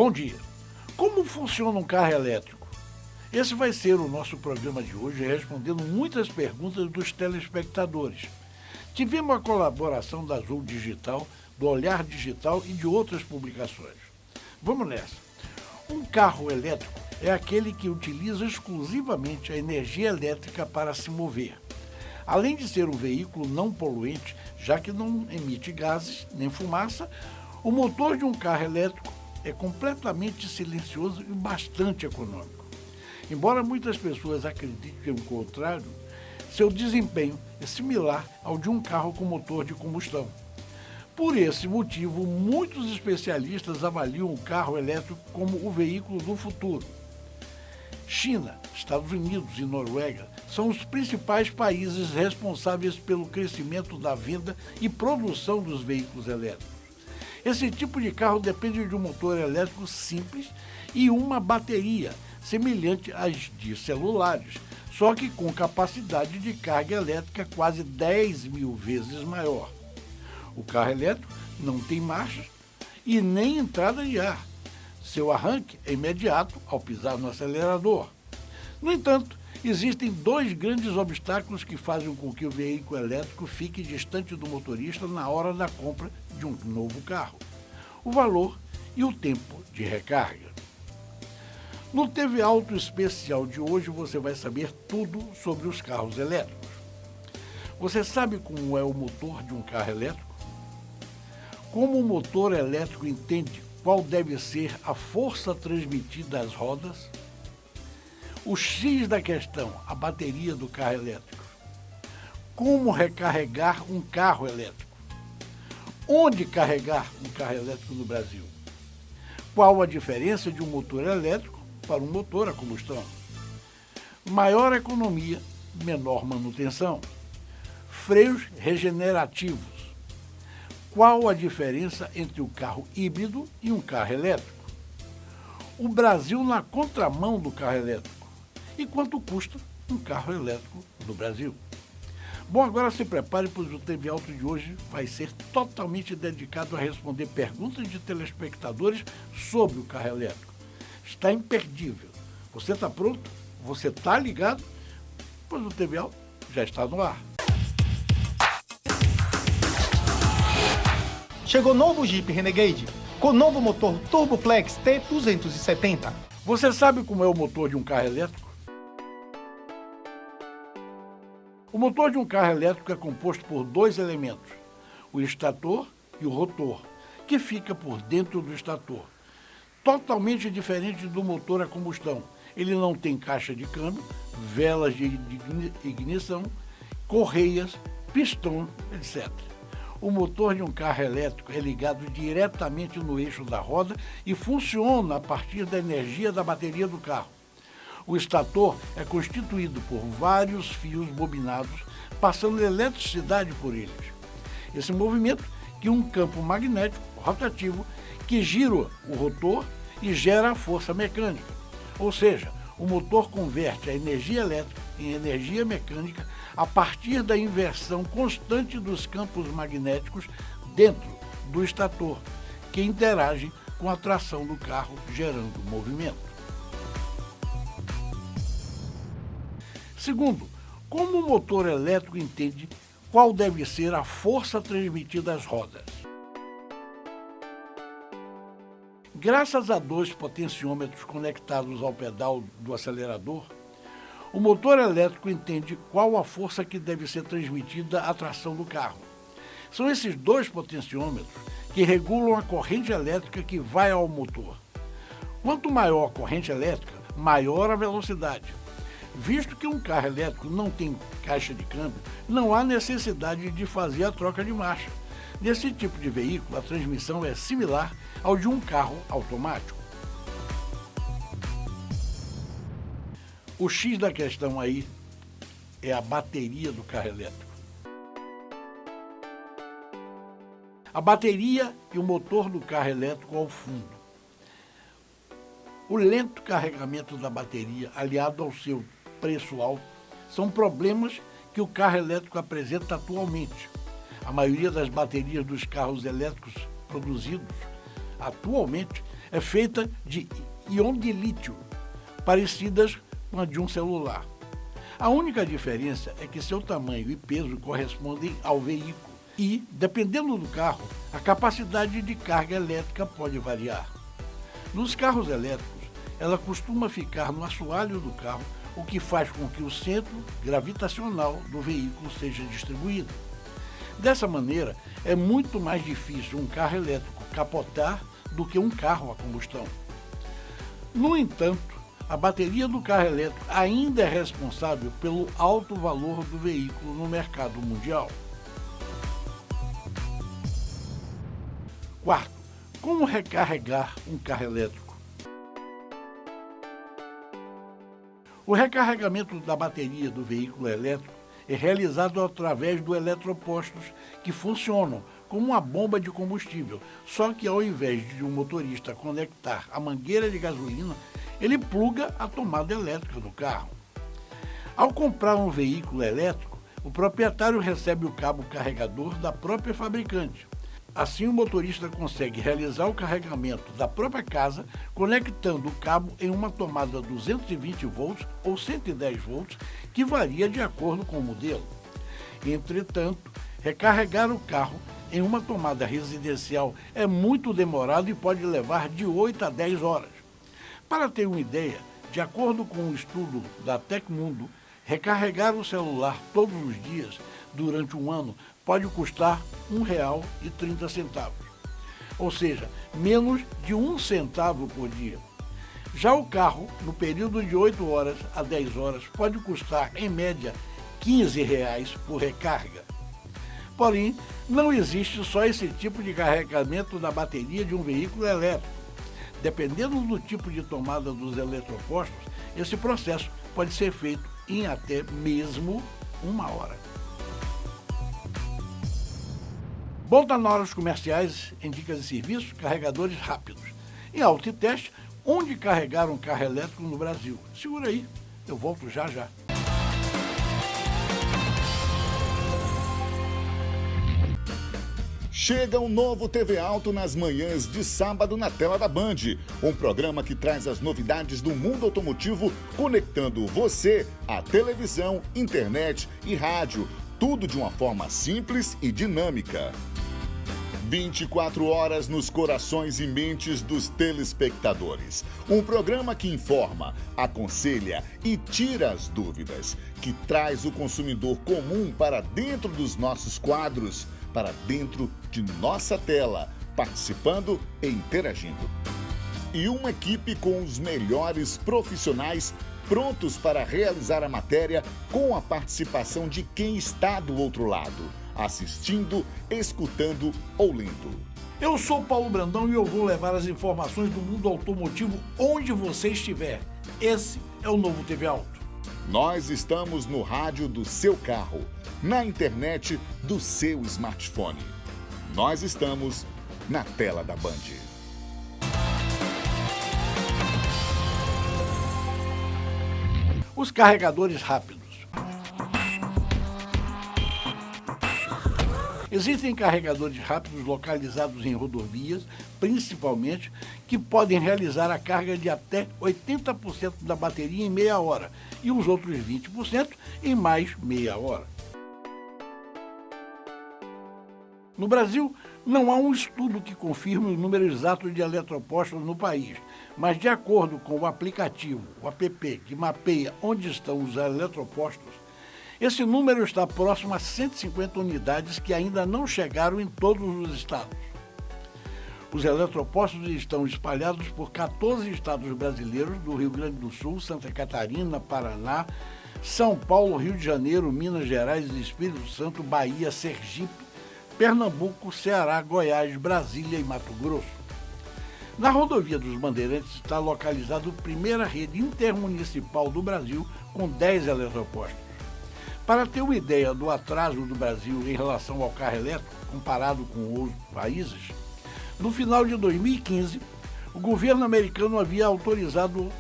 Bom dia. Como funciona um carro elétrico? Esse vai ser o nosso programa de hoje, respondendo muitas perguntas dos telespectadores. Tivemos a colaboração da Azul Digital, do Olhar Digital e de outras publicações. Vamos nessa. Um carro elétrico é aquele que utiliza exclusivamente a energia elétrica para se mover. Além de ser um veículo não poluente, já que não emite gases nem fumaça, o motor de um carro elétrico é completamente silencioso e bastante econômico. Embora muitas pessoas acreditem o contrário, seu desempenho é similar ao de um carro com motor de combustão. Por esse motivo, muitos especialistas avaliam o carro elétrico como o veículo do futuro. China, Estados Unidos e Noruega são os principais países responsáveis pelo crescimento da venda e produção dos veículos elétricos. Esse tipo de carro depende de um motor elétrico simples e uma bateria, semelhante às de celulares, só que com capacidade de carga elétrica quase 10.000 vezes maior. O carro elétrico não tem marchas e nem entrada de ar. Seu arranque é imediato ao pisar no acelerador. No entanto, existem dois grandes obstáculos que fazem com que o veículo elétrico fique distante do motorista na hora da compra de um novo carro: o valor e o tempo de recarga. No TV Auto Especial de hoje você vai saber tudo sobre os carros elétricos. Você sabe como é o motor de um carro elétrico? Como o motor elétrico entende qual deve ser a força transmitida às rodas? O X da questão, a bateria do carro elétrico. Como recarregar um carro elétrico? Onde carregar um carro elétrico no Brasil? Qual a diferença de um motor elétrico para um motor a combustão? Maior economia, menor manutenção. Freios regenerativos. Qual a diferença entre o carro híbrido e um carro elétrico? O Brasil na contramão do carro elétrico. E quanto custa um carro elétrico no Brasil? Bom, agora se prepare, pois o TV Auto de hoje vai ser totalmente dedicado a responder perguntas de telespectadores sobre o carro elétrico. Está imperdível. Você está pronto? Você está ligado? Pois o TV Auto já está no ar. Chegou novo Jeep Renegade, com novo motor TurboFlex T270. Você sabe como é o motor de um carro elétrico? O motor de um carro elétrico é composto por dois elementos, o estator e o rotor, que fica por dentro do estator. Totalmente diferente do motor a combustão. Ele não tem caixa de câmbio, velas de ignição, correias, pistão, etc. O motor de um carro elétrico é ligado diretamente no eixo da roda e funciona a partir da energia da bateria do carro. O estator é constituído por vários fios bobinados, passando eletricidade por eles. Esse movimento cria um campo magnético rotativo que gira o rotor e gera a força mecânica. Ou seja, o motor converte a energia elétrica em energia mecânica a partir da inversão constante dos campos magnéticos dentro do estator, que interagem com a tração do carro, gerando movimento. Segundo, como o motor elétrico entende qual deve ser a força transmitida às rodas? Graças a dois potenciômetros conectados ao pedal do acelerador, o motor elétrico entende qual a força que deve ser transmitida à tração do carro. São esses dois potenciômetros que regulam a corrente elétrica que vai ao motor. Quanto maior a corrente elétrica, maior a velocidade. Visto que um carro elétrico não tem caixa de câmbio, não há necessidade de fazer a troca de marcha. Nesse tipo de veículo, a transmissão é similar ao de um carro automático. O X da questão aí é a bateria do carro elétrico. A bateria e o motor do carro elétrico ao fundo. O lento carregamento da bateria, aliado ao seu preço alto, são problemas que o carro elétrico apresenta atualmente. A maioria das baterias dos carros elétricos produzidos atualmente é feita de íon de lítio, parecidas com a de um celular. A única diferença é que seu tamanho e peso correspondem ao veículo e, dependendo do carro, a capacidade de carga elétrica pode variar. Nos carros elétricos, ela costuma ficar no assoalho do carro, o que faz com que o centro gravitacional do veículo seja distribuído. Dessa maneira, é muito mais difícil um carro elétrico capotar do que um carro a combustão. No entanto, a bateria do carro elétrico ainda é responsável pelo alto valor do veículo no mercado mundial. Quarto, como recarregar um carro elétrico? O recarregamento da bateria do veículo elétrico é realizado através do eletropostos, que funcionam como uma bomba de combustível, só que ao invés de um motorista conectar a mangueira de gasolina, ele pluga a tomada elétrica do carro. Ao comprar um veículo elétrico, o proprietário recebe o cabo carregador da própria fabricante. Assim, o motorista consegue realizar o carregamento da própria casa, conectando o cabo em uma tomada 220 volts ou 110 volts, que varia de acordo com o modelo. Entretanto, recarregar o carro em uma tomada residencial é muito demorado e pode levar de 8 a 10 horas. Para ter uma ideia, de acordo com um estudo da Tecmundo, recarregar o celular todos os dias durante um ano pode custar R$ 1,30, ou seja, menos de 1 centavo por dia. Já o carro, no período de 8 horas a 10 horas, pode custar, em média, R$ 15 por recarga. Porém, não existe só esse tipo de carregamento da bateria de um veículo elétrico. Dependendo do tipo de tomada dos eletropostos, esse processo pode ser feito em até mesmo 1 hora. Bom, tá na hora dos comerciais em dicas de serviço, carregadores rápidos. Em Autoteste, onde carregar um carro elétrico no Brasil? Segura aí, eu volto já já. Chega um novo TV Auto nas manhãs de sábado na tela da Band. Um programa que traz as novidades do mundo automotivo, conectando você à televisão, internet e rádio. Tudo de uma forma simples e dinâmica. 24 horas nos corações e mentes dos telespectadores. Um programa que informa, aconselha e tira as dúvidas, que traz o consumidor comum para dentro dos nossos quadros, para dentro de nossa tela, participando e interagindo. E uma equipe com os melhores profissionais prontos para realizar a matéria com a participação de quem está do outro lado, assistindo, escutando ou lendo. Eu sou Paulo Brandão e eu vou levar as informações do mundo automotivo onde você estiver. Esse é o novo TV Auto. Nós estamos no rádio do seu carro, na internet do seu smartphone. Nós estamos na tela da Band. Os carregadores rápidos. Existem carregadores rápidos localizados em rodovias, principalmente, que podem realizar a carga de até 80% da bateria em meia hora e os outros 20% em mais meia hora. No Brasil, não há um estudo que confirme o número exato de eletropostos no país, mas de acordo com o aplicativo, o app, que mapeia onde estão os eletropostos, esse número está próximo a 150 unidades que ainda não chegaram em todos os estados. Os eletropostos estão espalhados por 14 estados brasileiros, do Rio Grande do Sul, Santa Catarina, Paraná, São Paulo, Rio de Janeiro, Minas Gerais, Espírito Santo, Bahia, Sergipe, Pernambuco, Ceará, Goiás, Brasília e Mato Grosso. Na rodovia dos Bandeirantes está localizada a primeira rede intermunicipal do Brasil com 10 eletropostos. Para ter uma ideia do atraso do Brasil em relação ao carro elétrico, comparado com outros países, no final de 2015, o governo americano havia autorizado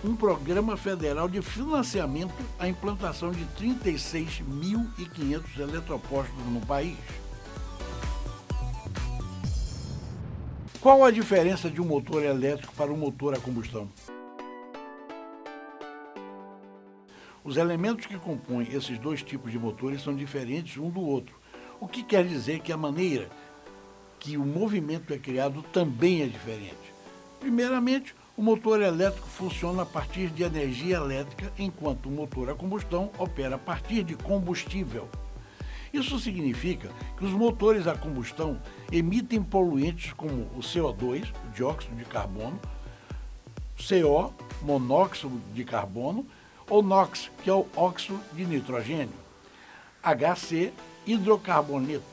um programa federal de financiamento à implantação de 36.500 eletropostos no país. Qual a diferença de um motor elétrico para um motor a combustão? Os elementos que compõem esses dois tipos de motores são diferentes um do outro, o que quer dizer que a maneira que o movimento é criado também é diferente. Primeiramente, o motor elétrico funciona a partir de energia elétrica, enquanto o motor a combustão opera a partir de combustível. Isso significa que os motores a combustão emitem poluentes como o CO2, o dióxido de carbono, CO, monóxido de carbono, ou NOx, que é o óxido de nitrogênio, HC, hidrocarbonetos.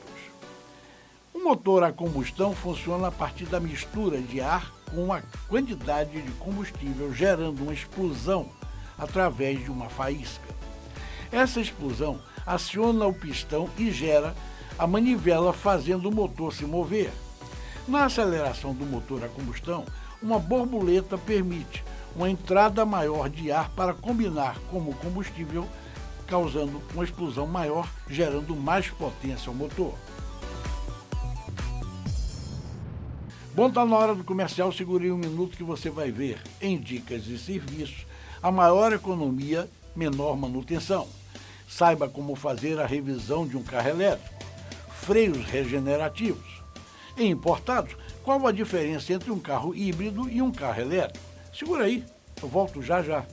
O motor a combustão funciona a partir da mistura de ar com uma quantidade de combustível, gerando uma explosão através de uma faísca. Essa explosão aciona o pistão e gera a manivela, fazendo o motor se mover. Na aceleração do motor a combustão, uma borboleta permite uma entrada maior de ar para combinar com o combustível, causando uma explosão maior, gerando mais potência ao motor. Bom, está na hora do comercial, segure um minuto que você vai ver, em dicas e serviços, a maior economia, menor manutenção. Saiba como fazer a revisão de um carro elétrico, freios regenerativos. Em importados, qual a diferença entre um carro híbrido e um carro elétrico? Segura aí, eu volto já já.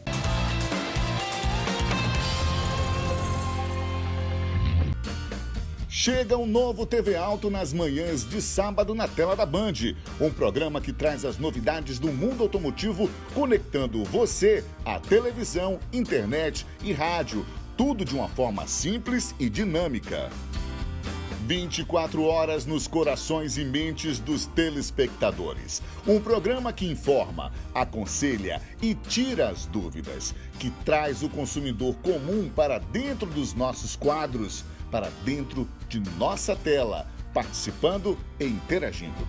Chega um novo TV Auto nas manhãs de sábado na tela da Band. Um programa que traz as novidades do mundo automotivo, conectando você à televisão, internet e rádio. Tudo de uma forma simples e dinâmica. 24 horas nos corações e mentes dos telespectadores. Um programa que informa, aconselha e tira as dúvidas, que traz o consumidor comum para dentro dos nossos quadros, para dentro de nossa tela, participando e interagindo.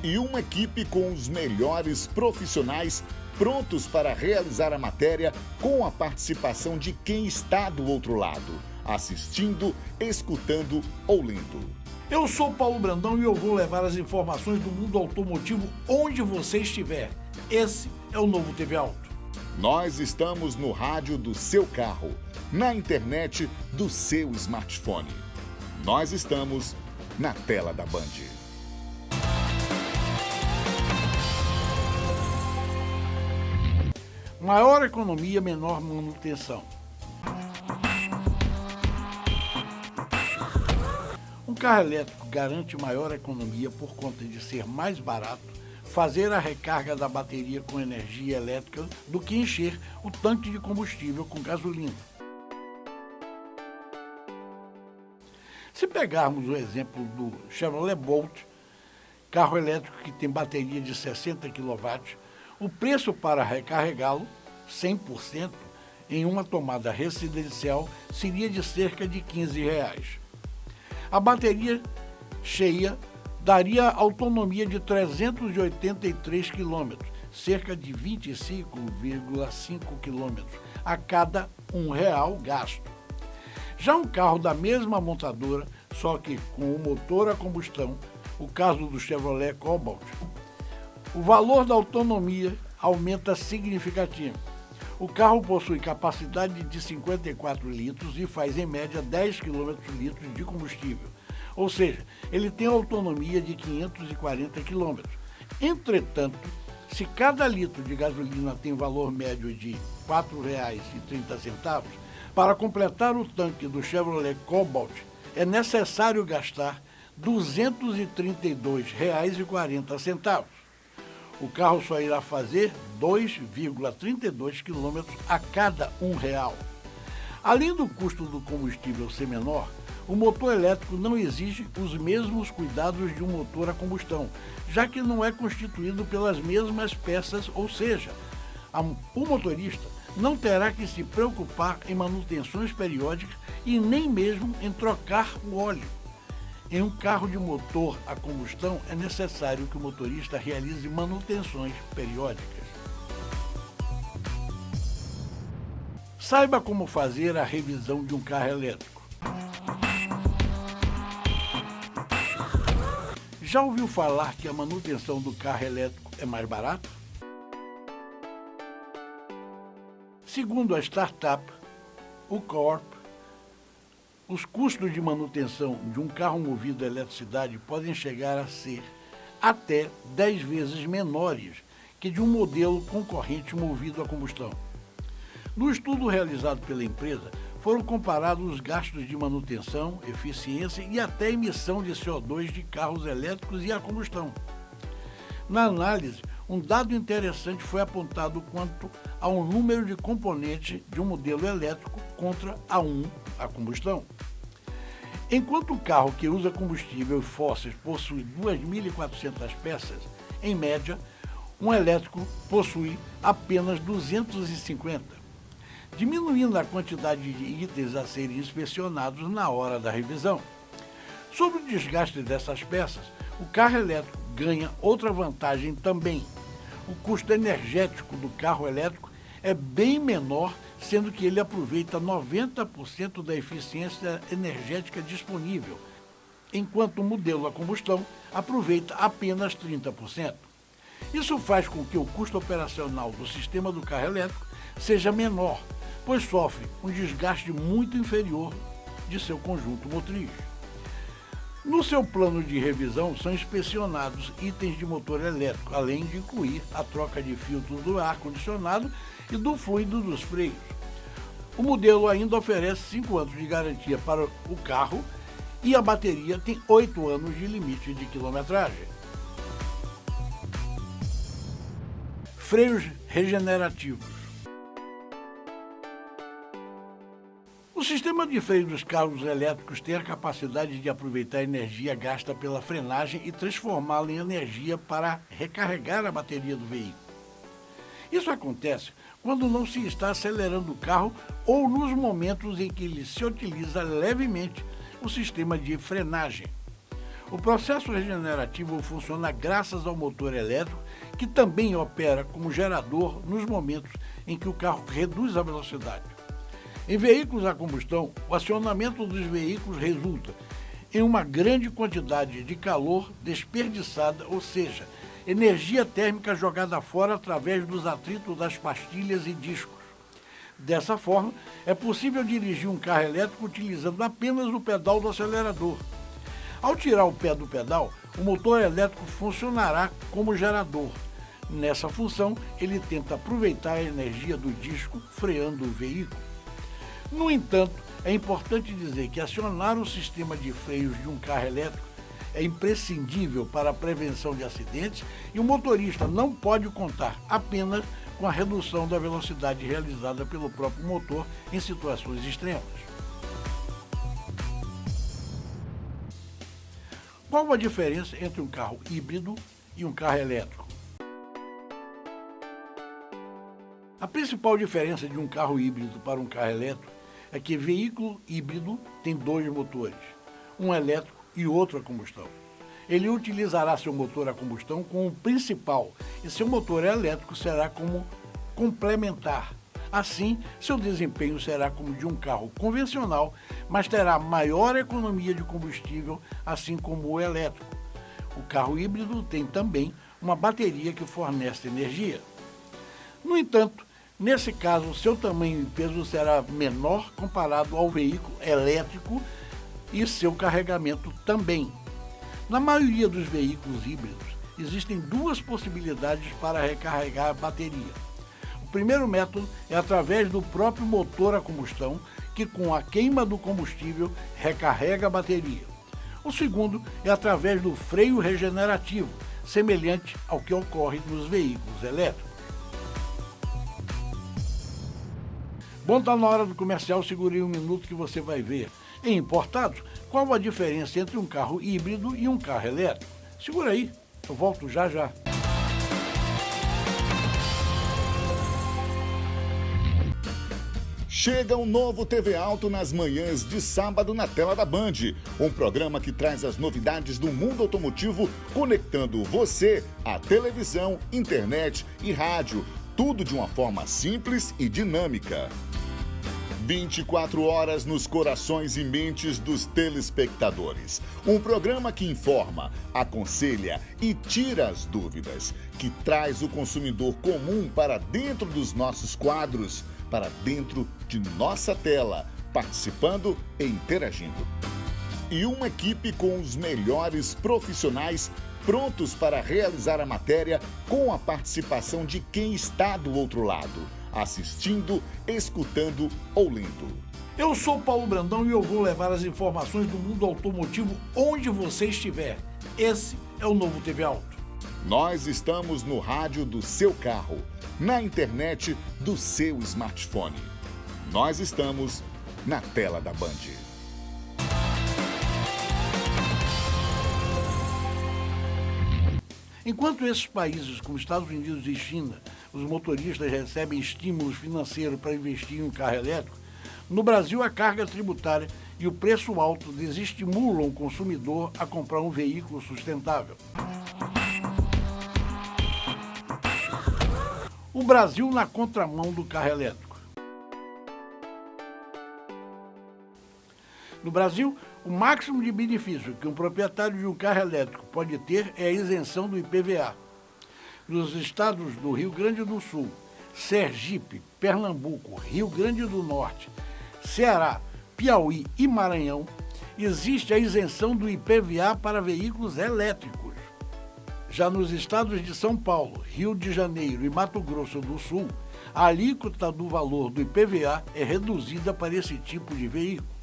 E uma equipe com os melhores profissionais prontos para realizar a matéria com a participação de quem está do outro lado, assistindo, escutando ou lendo. Eu sou Paulo Brandão e eu vou levar as informações do mundo automotivo onde você estiver. Esse é o novo TV Auto. Nós estamos no rádio do seu carro, na internet do seu smartphone. Nós estamos na tela da Band. Maior economia, menor manutenção. Um carro elétrico garante maior economia por conta de ser mais barato fazer a recarga da bateria com energia elétrica do que encher o tanque de combustível com gasolina. Se pegarmos o exemplo do Chevrolet Bolt, carro elétrico que tem bateria de 60 kW, o preço para recarregá-lo, 100%, em uma tomada residencial seria de cerca de R$15. A bateria cheia daria autonomia de 383 km, cerca de 25,5 km, a cada R$1 gasto. Já um carro da mesma montadora, só que com o motor a combustão, o caso do Chevrolet Cobalt, o valor da autonomia aumenta significativo. O carro possui capacidade de 54 litros e faz em média 10 km/litro de combustível. Ou seja, ele tem autonomia de 540 km. Entretanto, se cada litro de gasolina tem valor médio de R$ 4,30, para completar o tanque do Chevrolet Cobalt é necessário gastar R$ 232,40. O carro só irá fazer 2,32 km a cada R$1. Além do custo do combustível ser menor, o motor elétrico não exige os mesmos cuidados de um motor a combustão, já que não é constituído pelas mesmas peças, ou seja, o motorista não terá que se preocupar em manutenções periódicas e nem mesmo em trocar o óleo. Em um carro de motor a combustão, é necessário que o motorista realize manutenções periódicas. Saiba como fazer a revisão de um carro elétrico. Já ouviu falar que a manutenção do carro elétrico é mais barata? Segundo a startup, o Corp, os custos de manutenção de um carro movido a eletricidade podem chegar a ser até 10 vezes menores que de um modelo concorrente movido a combustão. No estudo realizado pela empresa, foram comparados os gastos de manutenção, eficiência e até emissão de CO2 de carros elétricos e a combustão. Na análise, um dado interessante foi apontado quanto ao número de componentes de um modelo elétrico contra a combustão. Enquanto o carro que usa combustível fósseis possui 2.400 peças, em média, um elétrico possui apenas 250, diminuindo a quantidade de itens a serem inspecionados na hora da revisão. Sobre o desgaste dessas peças, o carro elétrico ganha outra vantagem também. O custo energético do carro elétrico é bem menor, sendo que ele aproveita 90% da eficiência energética disponível, enquanto o modelo a combustão aproveita apenas 30%. Isso faz com que o custo operacional do sistema do carro elétrico seja menor, pois sofre um desgaste muito inferior de seu conjunto motriz. No seu plano de revisão são inspecionados itens de motor elétrico, além de incluir a troca de filtros do ar-condicionado e do fluido dos freios. O modelo ainda oferece 5 anos de garantia para o carro e a bateria tem 8 anos de limite de quilometragem. Freios regenerativos. O sistema de freio dos carros elétricos tem a capacidade de aproveitar a energia gasta pela frenagem e transformá-la em energia para recarregar a bateria do veículo. Isso acontece quando não se está acelerando o carro ou nos momentos em que ele se utiliza levemente o sistema de frenagem. O processo regenerativo funciona graças ao motor elétrico, que também opera como gerador nos momentos em que o carro reduz a velocidade. Em veículos a combustão, o acionamento dos veículos resulta em uma grande quantidade de calor desperdiçada, ou seja, energia térmica jogada fora através dos atritos das pastilhas e discos. Dessa forma, é possível dirigir um carro elétrico utilizando apenas o pedal do acelerador. Ao tirar o pé do pedal, o motor elétrico funcionará como gerador. Nessa função, ele tenta aproveitar a energia do disco, freando o veículo. No entanto, é importante dizer que acionar o sistema de freios de um carro elétrico é imprescindível para a prevenção de acidentes e o motorista não pode contar apenas com a redução da velocidade realizada pelo próprio motor em situações extremas. Qual a diferença entre um carro híbrido e um carro elétrico? A principal diferença de um carro híbrido para um carro elétrico é que veículo híbrido tem 2 motores, um elétrico e outro a combustão. Ele utilizará seu motor a combustão como principal e seu motor elétrico será como complementar. Assim, seu desempenho será como de um carro convencional, mas terá maior economia de combustível, assim como o elétrico. O carro híbrido tem também uma bateria que fornece energia. No entanto, nesse caso, seu tamanho e peso será menor comparado ao veículo elétrico e seu carregamento também. Na maioria dos veículos híbridos, existem 2 possibilidades para recarregar a bateria. O primeiro método é através do próprio motor a combustão, que com a queima do combustível recarrega a bateria. O segundo é através do freio regenerativo, semelhante ao que ocorre nos veículos elétricos. Bom, tá na hora do comercial, segure um minuto que você vai ver. Em importados, qual a diferença entre um carro híbrido e um carro elétrico? Segura aí, eu volto já já. Chega um novo TV Auto nas manhãs de sábado na tela da Band. Um programa que traz as novidades do mundo automotivo, conectando você à televisão, internet e rádio. Tudo de uma forma simples e dinâmica. 24 horas nos corações e mentes dos telespectadores. Um programa que informa, aconselha e tira as dúvidas, que traz o consumidor comum para dentro dos nossos quadros, para dentro de nossa tela, participando e interagindo. E uma equipe com os melhores profissionais prontos para realizar a matéria com a participação de quem está do outro lado, assistindo, escutando ou lendo. Eu sou Paulo Brandão e eu vou levar as informações do mundo automotivo onde você estiver. Esse é o novo TV Auto. Nós estamos no rádio do seu carro, na internet do seu smartphone. Nós estamos na tela da Band. Enquanto esses países, como Estados Unidos e China, os motoristas recebem estímulos financeiros para investir em um carro elétrico, no Brasil a carga tributária e o preço alto desestimulam o consumidor a comprar um veículo sustentável. O Brasil na contramão do carro elétrico. No Brasil, o máximo de benefício que um proprietário de um carro elétrico pode ter é a isenção do IPVA. Nos estados do Rio Grande do Sul, Sergipe, Pernambuco, Rio Grande do Norte, Ceará, Piauí e Maranhão, existe a isenção do IPVA para veículos elétricos. Já nos estados de São Paulo, Rio de Janeiro e Mato Grosso do Sul, a alíquota do valor do IPVA é reduzida para esse tipo de veículo.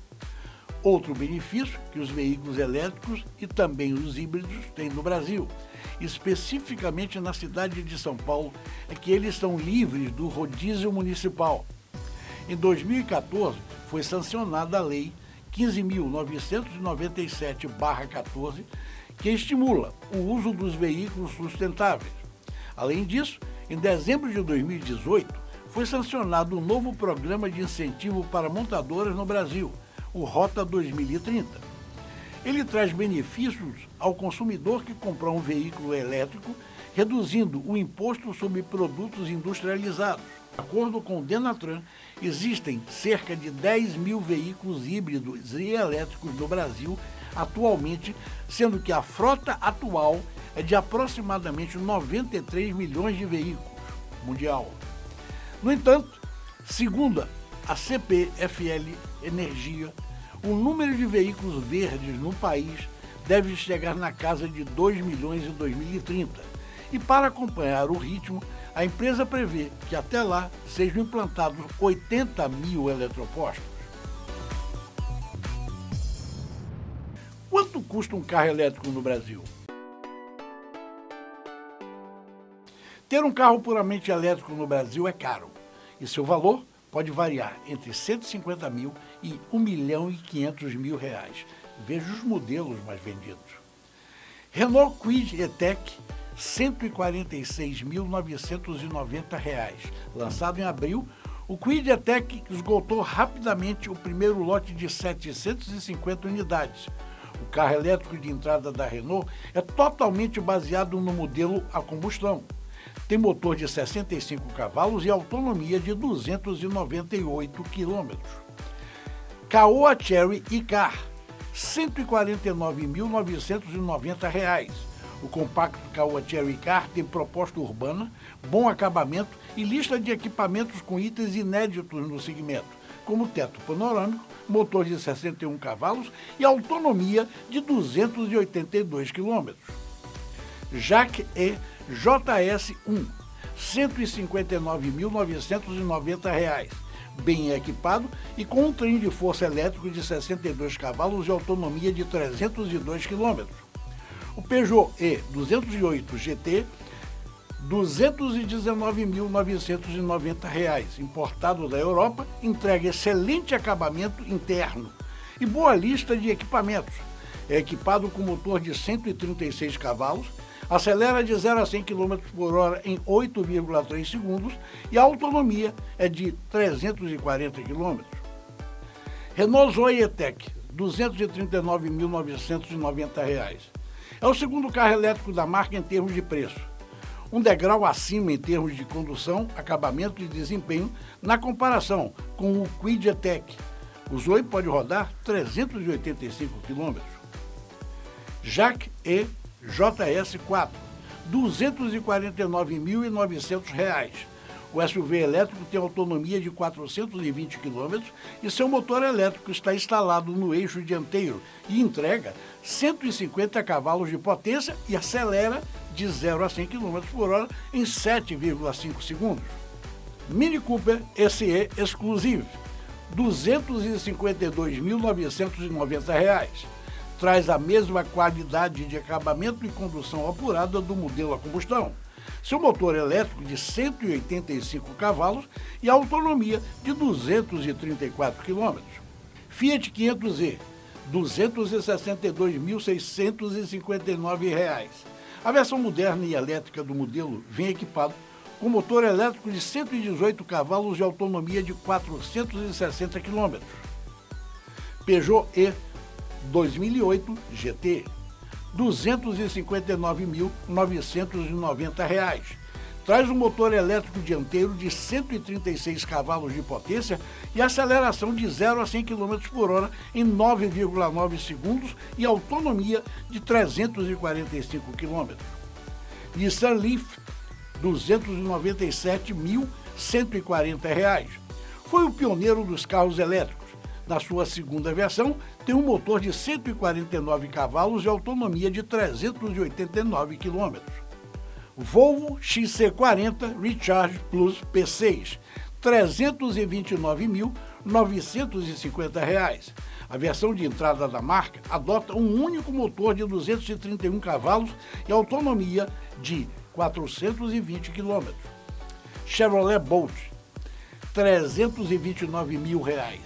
Outro benefício que os veículos elétricos e também os híbridos têm no Brasil, especificamente na cidade de São Paulo, é que eles são livres do rodízio municipal. Em 2014, foi sancionada a Lei 15.997/14, que estimula o uso dos veículos sustentáveis. Além disso, em dezembro de 2018, foi sancionado um novo programa de incentivo para montadoras no Brasil, o Rota 2030. Ele traz benefícios ao consumidor que comprar um veículo elétrico, reduzindo o imposto sobre produtos industrializados. De acordo com o Denatran, existem cerca de 10 mil veículos híbridos e elétricos no Brasil atualmente, sendo que a frota atual é de aproximadamente 93 milhões de veículos mundial. No entanto, segundo a CPFL Energia, o número de veículos verdes no país deve chegar na casa de 2 milhões em 2030. E para acompanhar o ritmo, a empresa prevê que até lá sejam implantados 80 mil eletropostos. Quanto custa um carro elétrico no Brasil? Ter um carro puramente elétrico no Brasil é caro e seu valor pode variar entre 150 mil e R$1.500.000. Veja os modelos mais vendidos. Renault Kwid E-Tech, R$146.990. Lançado em abril, o Kwid E-Tech esgotou rapidamente o primeiro lote de 750 unidades. O carro elétrico de entrada da Renault é totalmente baseado no modelo a combustão. Tem motor de 65 cavalos e autonomia de 298 km. Caoa Chery E-Car, R$149.990. O compacto Caoa Chery E-Car tem proposta urbana, bom acabamento e lista de equipamentos com itens inéditos no segmento, como teto panorâmico, motor de 61 cavalos e autonomia de 282 km. Jaque E JS1, R$159.990, bem equipado e com um trem de força elétrico de 62 cavalos e autonomia de 302 km. O Peugeot E208 GT, R$219.990, importado da Europa, entrega excelente acabamento interno e boa lista de equipamentos. É equipado com motor de 136 cavalos, acelera de 0 a 100 km por hora em 8,3 segundos e a autonomia é de 340 km. Renault Zoe E-Tech, R$239.990. É o segundo carro elétrico da marca em termos de preço. um degrau acima em termos de condução, acabamento e desempenho na comparação com o Kwid E-Tech. O Zoe pode rodar 385 km. Jaque E JS4, R$ 249.900. O SUV elétrico tem autonomia de 420 km e seu motor elétrico está instalado no eixo dianteiro e entrega 150 cavalos de potência e acelera de 0 a 100 km por hora em 7,5 segundos. Mini Cooper SE Exclusive, R$ 252.990. Traz a mesma qualidade de acabamento e condução apurada do modelo a combustão. Seu motor elétrico de 185 cavalos e autonomia de 234 km. Fiat 500e, R$ 262.659. A versão moderna e elétrica do modelo vem equipado com motor elétrico de 118 cavalos e autonomia de 460 km. Peugeot E 2008 GT, R$ 259.990. Traz um motor elétrico dianteiro de 136 cavalos de potência e aceleração de 0 a 100 km por hora em 9,9 segundos e autonomia de 345 km. Nissan Leaf, R$ 297.140. Foi o pioneiro dos carros elétricos. Na sua segunda versão, tem um motor de 149 cavalos e autonomia de 389 km. Volvo XC40 Recharge Plus P6, R$ 329.950. A versão de entrada da marca adota um único motor de 231 cavalos e autonomia de 420 km. Chevrolet Bolt, R$ 329.000.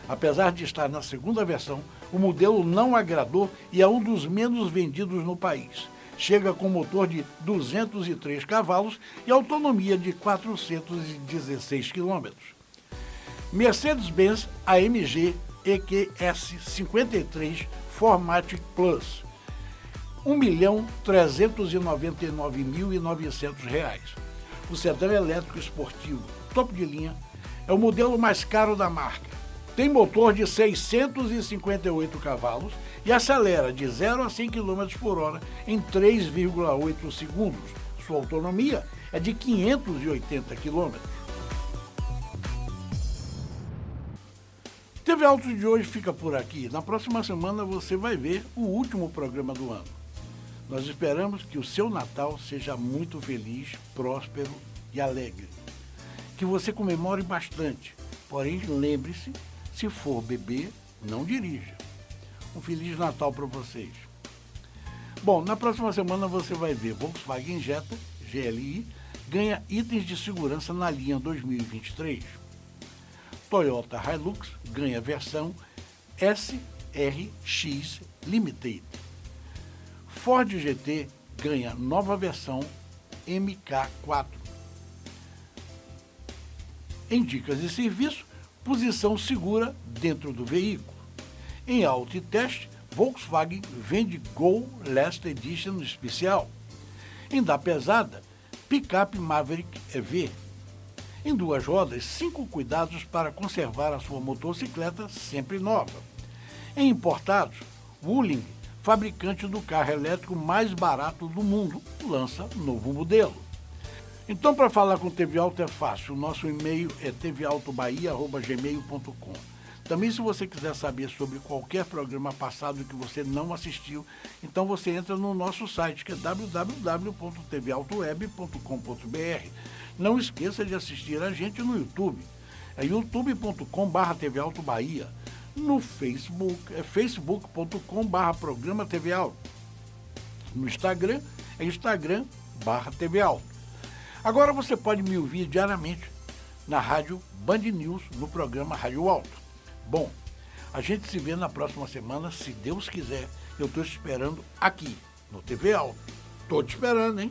Apesar de estar na segunda versão, o modelo não agradou e é um dos menos vendidos no país. Chega com motor de 203 cavalos e autonomia de 416 km. Mercedes-Benz AMG EQS 53 4MATIC Plus, R$ 1.399.900. O sedã elétrico esportivo topo de linha é o modelo mais caro da marca. Tem motor de 658 cavalos e acelera de 0 a 100 km por hora em 3,8 segundos. Sua autonomia é de 580 km. TV Auto de hoje fica por aqui. Na próxima semana você vai ver o último programa do ano. Nós esperamos que o seu Natal seja muito feliz, próspero e alegre. Que você comemore bastante. Porém, lembre-se, se for beber, não dirija. Um Feliz Natal para vocês. Bom, na próxima semana você vai ver Volkswagen Jetta, GLI, ganha itens de segurança na linha 2023. Toyota Hilux ganha versão SRX Limited. Ford GT ganha nova versão MK4. Em dicas de serviço, posição segura dentro do veículo. Em auto e teste, Volkswagen vende Gol Last Edition especial. Em da pesada, picape Maverick EV. Em duas rodas, 5 cuidados para conservar a sua motocicleta sempre nova. Em importados, Wuling, fabricante do carro elétrico mais barato do mundo, lança novo modelo. Então, para falar com o TV Auto é fácil. O nosso e-mail é tvautoBahia@gmail.com. Também, se você quiser saber sobre qualquer programa passado que você não assistiu, então você entra no nosso site, que é www.tvautoweb.com.br. Não esqueça de assistir a gente no YouTube. É youtube.com/tvautoBahia. No Facebook, é facebook.com/programa TV Auto. No Instagram, é instagram/TV Auto. Agora você pode me ouvir diariamente na rádio Band News, no programa Rádio Alto. Bom, a gente se vê na próxima semana, se Deus quiser. Eu estou te esperando aqui, no TV Alto. Estou te esperando, hein?